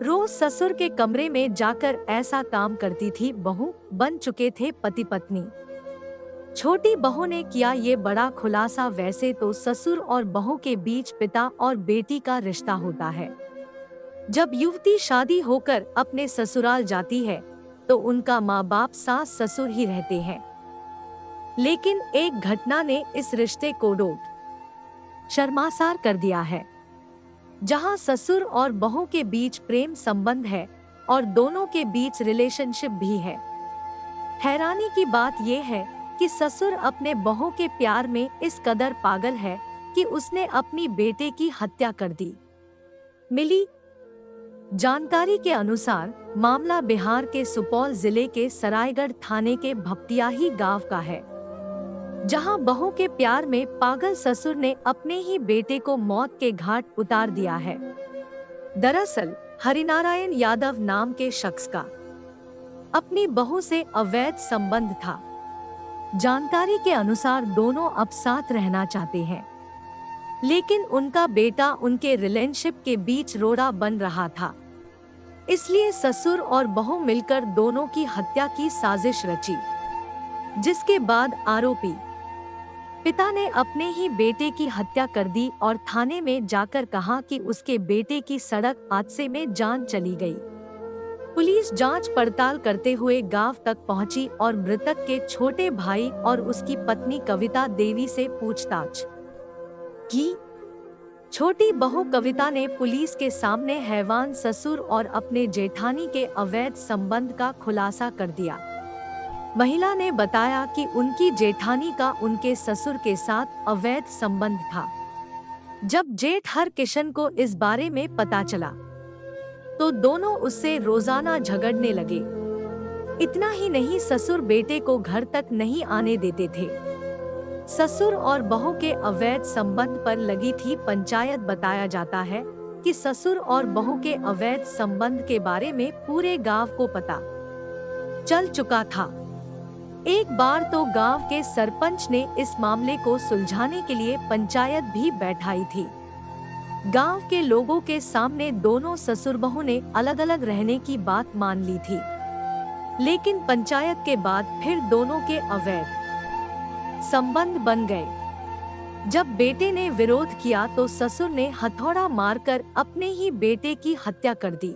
रोज ससुर के कमरे में जाकर ऐसा काम करती थी बहू, बन चुके थे पति पत्नी। छोटी बहू ने किया ये बड़ा खुलासा। वैसे तो ससुर और बहू के बीच पिता और बेटी का रिश्ता होता है। जब युवती शादी होकर अपने ससुराल जाती है तो उनका माँ बाप सास ससुर ही रहते हैं। लेकिन एक घटना ने इस रिश्ते को शर्मासार कर दिया है। जहां ससुर और बहू के बीच प्रेम संबंध है और दोनों के बीच रिलेशनशिप भी है। हैरानी की बात यह है कि ससुर अपने बहू के प्यार में इस कदर पागल है कि उसने अपनी बेटे की हत्या कर दी। मिली जानकारी के अनुसार मामला बिहार के सुपौल जिले के सरायगढ़ थाने के भपटियाही गांव का है, जहां बहू के प्यार में पागल ससुर ने अपने ही बेटे को मौत के घाट उतार दिया है। दरअसल हरिनारायण यादव नाम के शख्स का अपनी बहू से अवैध संबंध था। जानकारी के अनुसार दोनों अब साथ रहना चाहते हैं, लेकिन उनका बेटा उनके रिलेशनशिप के बीच रोड़ा बन रहा था। इसलिए ससुर और बहू मिलकर दोनों की हत्या की साजिश रची, जिसके बाद आरोपी पिता ने अपने ही बेटे की हत्या कर दी और थाने में जाकर कहा कि उसके बेटे की सड़क हादसे में जान चली गई। पुलिस जांच पड़ताल करते हुए गांव तक पहुंची और मृतक के छोटे भाई और उसकी पत्नी कविता देवी से पूछताछ की। छोटी बहू कविता ने पुलिस के सामने हैवान ससुर और अपने जेठानी के अवैध संबंध का खुलासा कर दिया। महिला ने बताया कि उनकी जेठानी का उनके ससुर के साथ अवैध संबंध था। जब जेठ हरकिशन को इस बारे में पता चला तो दोनों उससे रोजाना झगड़ने लगे। इतना ही नहीं, ससुर बेटे को घर तक नहीं आने देते थे। ससुर और बहू के अवैध संबंध पर लगी थी पंचायत। बताया जाता है कि ससुर और बहू के अवैध संबंध के बारे में पूरे गांव को पता चल चुका था। एक बार तो गांव के सरपंच ने इस मामले को सुलझाने के लिए पंचायत भी बैठाई थी। गांव के लोगों के सामने दोनों ससुर बहू ने अलग अलग रहने की बात मान ली थी, लेकिन पंचायत के बाद फिर दोनों के अवैध संबंध बन गए। जब बेटे ने विरोध किया तो ससुर ने हथौड़ा मारकर अपने ही बेटे की हत्या कर दी।